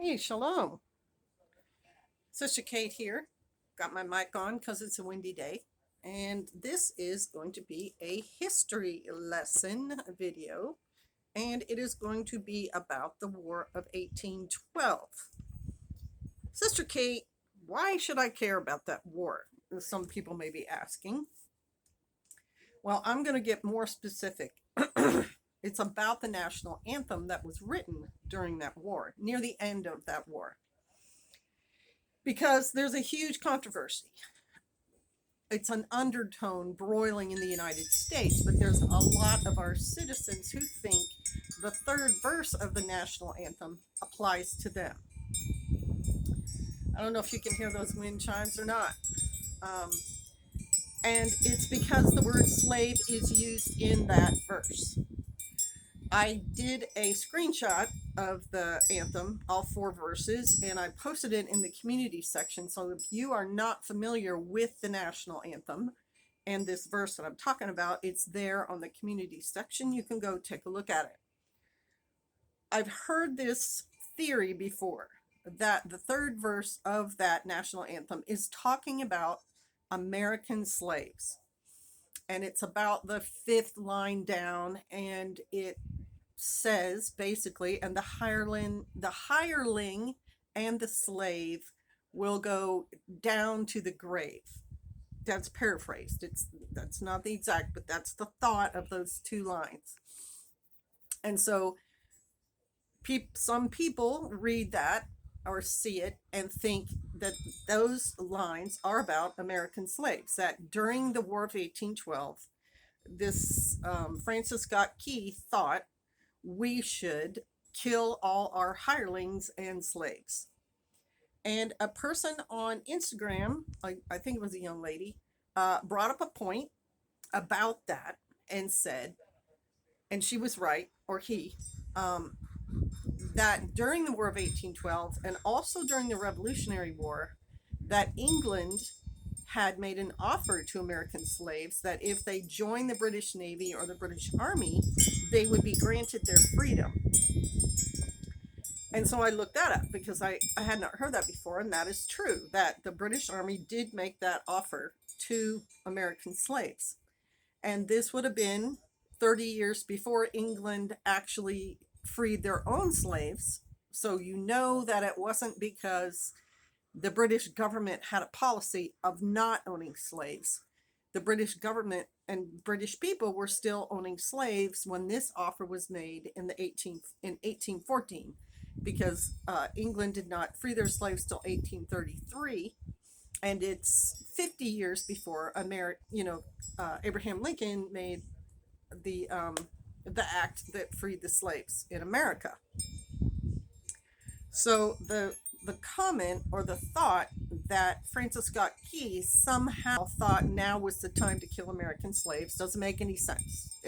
Hey, shalom. Sister Kate here. Got my mic on because it's a windy day. And this is going to be a history lesson video. And it is going to be about the War of 1812. Sister Kate, why should I care about that war? Some people may be asking. Well, I'm going to get more specific. It's about the national anthem that was written during that war, near the end of that war. Because there's a huge controversy. It's an undertone broiling in the United States, but there's a lot of our citizens who think the third verse of the national anthem applies to them. I don't know if you can hear those wind chimes or not. And it's because the word slave is used in that verse. I did a screenshot of the anthem, all 4 verses, and I posted it in the community section. So if you are not familiar with the national anthem and this verse that I'm talking about, it's there on the community section. You can go take a look at it. I've heard this theory before that the third verse of that national anthem is talking about American slaves. And it's about the 5th line down, and it says basically, and the hireling and the slave will go down to the grave. That's paraphrased. That's not the exact, but that's the thought of those 2 lines. And so some people read that or see it and think that those lines are about American slaves, that during the War of 1812 this Francis Scott Key thought we should kill all our hirelings and slaves. And a person on Instagram, I think it was a young lady, brought up a point about that and said, and she was right, or he, that during the War of 1812 and also during the Revolutionary War, that England had made an offer to American slaves that if they joined the British Navy or the British Army, they would be granted their freedom. And so I looked that up because I had not heard that before, and that is true, that the British Army did make that offer to American slaves. And this would have been 30 years before England actually freed their own slaves. So you know that it wasn't because the British government had a policy of not owning slaves. The British government and British people were still owning slaves when this offer was made in 1814, because England did not free their slaves till 1833, and it's 50 years before Abraham Lincoln made the act that freed the slaves in America. So the comment or the thought that Francis Scott Key somehow thought now was the time to kill American slaves doesn't make any sense.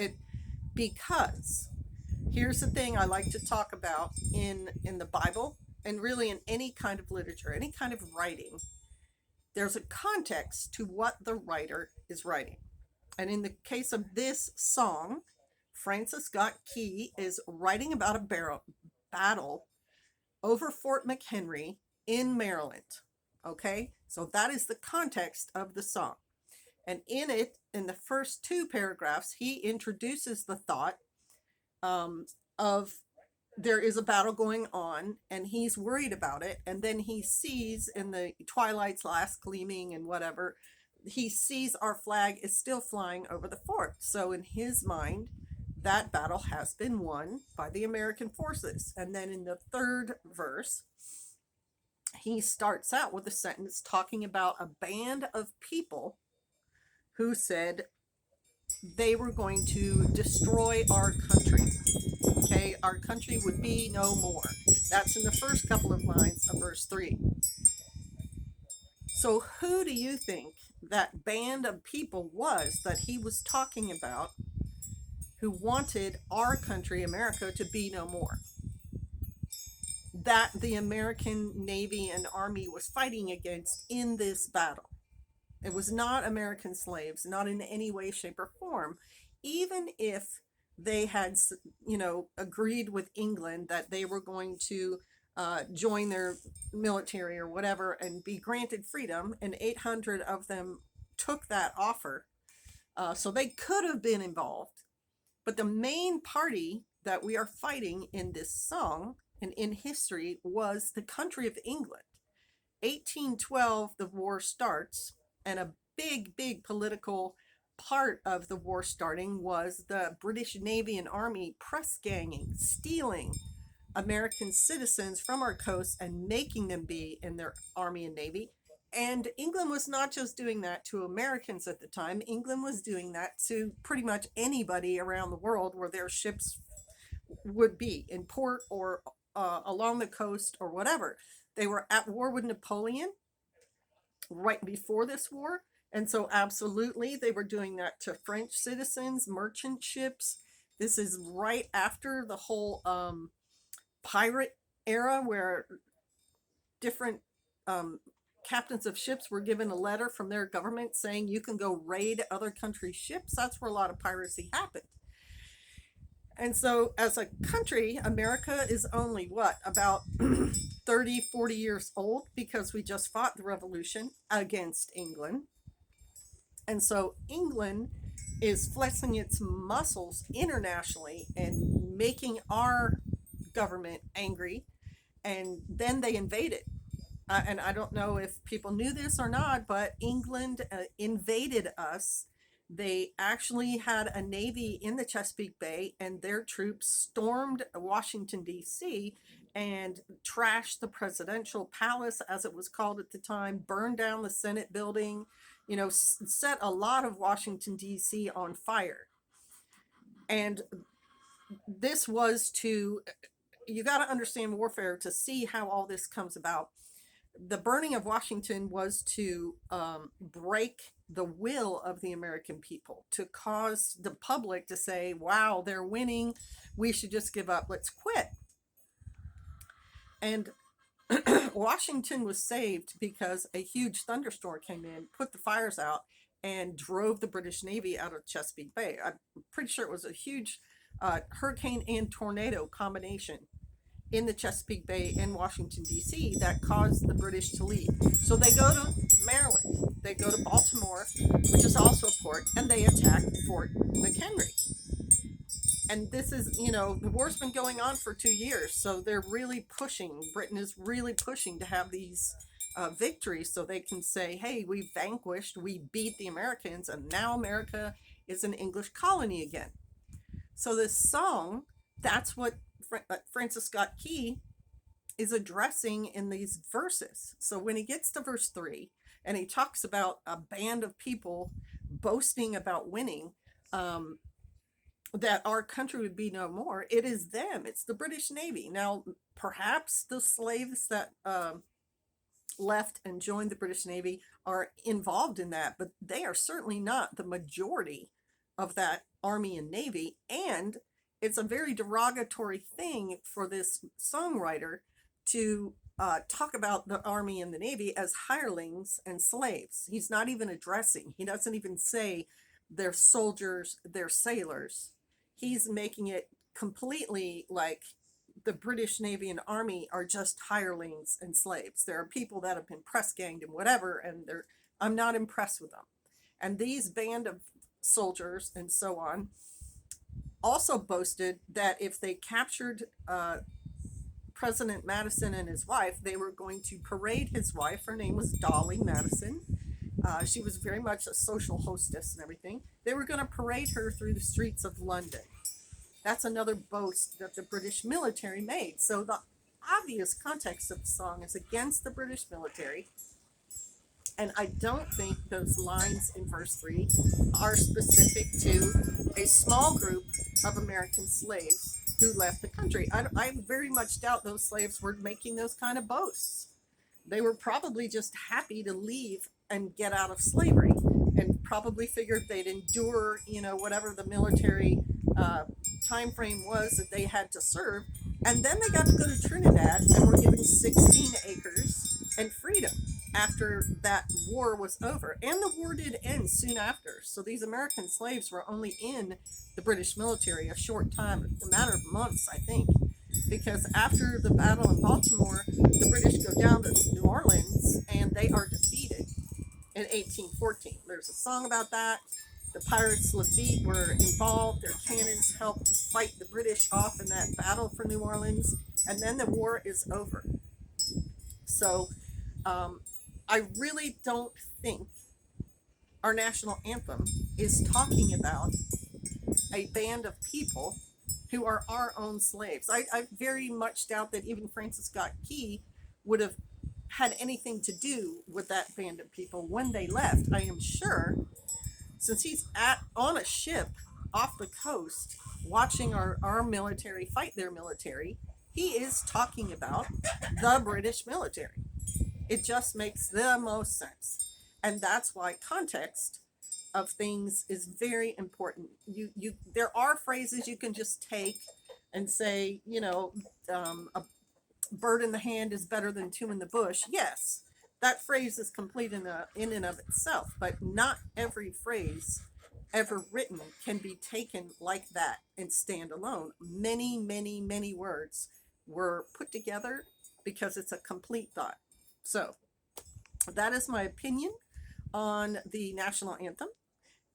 Because here's the thing I like to talk about in the Bible, and really in any kind of literature, any kind of writing. There's a context to what the writer is writing. And in the case of this song, Francis Scott Key is writing about a battle over Fort McHenry in Maryland. Okay, so that is the context of the song. And in it, in the first 2 paragraphs, he introduces the thought of there is a battle going on and he's worried about it. And then he sees in the twilight's last gleaming and whatever, he sees our flag is still flying over the fort. So in his mind, that battle has been won by the American forces. And then in the 3rd verse, he starts out with a sentence talking about a band of people who said they were going to destroy our country. Okay, our country would be no more. That's in the first couple of lines of verse 3. So who do you think that band of people was that he was talking about, who wanted our country, America, to be no more? That the American Navy and Army was fighting against in this battle. It was not American slaves, not in any way, shape, or form. Even if they had, agreed with England that they were going to join their military or whatever and be granted freedom, and 800 of them took that offer. So they could have been involved. But the main party that we are fighting in this song and in history was the country of England. 1812, the war starts, and a big political part of the war starting was the British Navy and Army press ganging, stealing American citizens from our coast and making them be in their Army and Navy. And England was not just doing that to Americans at the time, England was doing that to pretty much anybody around the world where their ships would be in port or along the coast or whatever. They were at war with Napoleon right before this war. And so, absolutely, they were doing that to French citizens, merchant ships. This is right after the whole pirate era where different captains of ships were given a letter from their government saying you can go raid other countries' ships. That's where a lot of piracy happened. And so, as a country, America is only what, about 30, 40 years old, because we just fought the revolution against England. And so, England is flexing its muscles internationally and making our government angry. And then they invaded. And I don't know if people knew this or not, but England invaded us. They actually had a navy in the Chesapeake Bay, and their troops stormed Washington, D.C., and trashed the presidential palace, as it was called at the time, burned down the Senate building, set a lot of Washington, D.C. on fire. And this was you got to understand warfare to see how all this comes about. The burning of Washington was to break the will of the American people, to cause the public to say, wow, they're winning, we should just give up, let's quit. And Washington was saved because a huge thunderstorm came in, put the fires out, and drove the British Navy out of Chesapeake Bay. I'm pretty sure it was a huge hurricane and tornado combination in the Chesapeake Bay in Washington, D.C. that caused the British to leave. So they go to Maryland, they go to Baltimore, which is also a port, and they attack Fort McHenry. And this is, the war's been going on for 2 years, so they're really pushing, Britain is really pushing to have these victories so they can say, hey, we vanquished, we beat the Americans, and now America is an English colony again. So this song, that's what Francis Scott Key is addressing in these verses. So when he gets to verse 3 and he talks about a band of people boasting about winning, that our country would be no more, it is them, it's the British Navy. Now, perhaps the slaves that left and joined the British Navy are involved in that, but they are certainly not the majority of that Army and Navy. And it's a very derogatory thing for this songwriter to talk about the Army and the Navy as hirelings and slaves. He's not even addressing, he doesn't even say they're soldiers, they're sailors. He's making it completely like the British Navy and Army are just hirelings and slaves. There are people that have been press ganged and whatever, and I'm not impressed with them. And these band of soldiers and so on also boasted that if they captured President Madison and his wife, they were going to parade his wife. Her name was Dolly Madison. She was very much a social hostess and everything. They were going to parade her through the streets of London. That's another boast that the British military made. So the obvious context of the song is against the British military. And I don't think those lines in verse 3 are specific to a small group of American slaves who left the country. I very much doubt those slaves were making those kind of boasts. They were probably just happy to leave and get out of slavery, and probably figured they'd endure, whatever the military time frame was that they had to serve. And then they got to go to Trinidad and were given 16 acres and freedom after that war was over. And the war did end soon after. So these American slaves were only in the British military a short time, a matter of months, I think. because after the battle in Baltimore, the British go down to New Orleans and they are defeated in 1814. There's a song about that. The pirates Lafitte were involved. Their cannons helped fight the British off in that battle for New Orleans, and then the war is over. So um, I really don't think our national anthem is talking about a band of people who are our own slaves. I very much doubt that even Francis Scott Key would have had anything to do with that band of people when they left. I am sure, since he's on a ship off the coast watching our military fight their military, he is talking about the British military. It just makes the most sense. And that's why context of things is very important. You there are phrases you can just take and say, a bird in the hand is better than two in the bush. Yes, that phrase is complete in and of itself, but not every phrase ever written can be taken like that and stand alone. Many, many, many words were put together because it's a complete thought. So that is my opinion on the national anthem,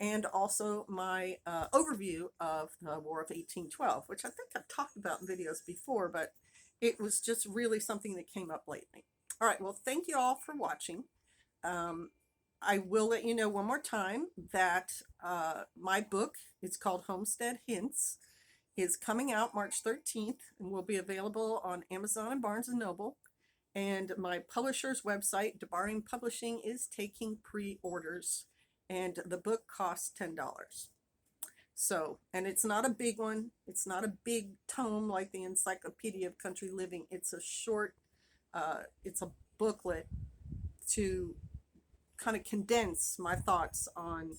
and also my overview of the War of 1812, which I think I've talked about in videos before, but it was just really something that came up lately. All right, well, thank you all for watching. I will let you know one more time that my book, it's called Homestead Hints, is coming out March 13th and will be available on Amazon and Barnes & Noble. And my publisher's website, DeBarring Publishing, is taking pre-orders, and the book costs $10. So, and it's not a big one. It's not a big tome like the Encyclopedia of Country Living. It's a short, it's a booklet to kind of condense my thoughts on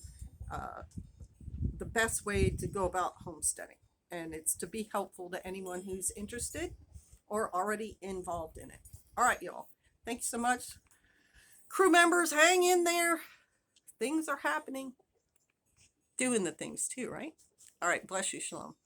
the best way to go about homesteading. And it's to be helpful to anyone who's interested or already involved in it. All right, y'all. Thank you so much. Crew members, hang in there. Things are happening. Doing the things too, right? All right. Bless you. Shalom.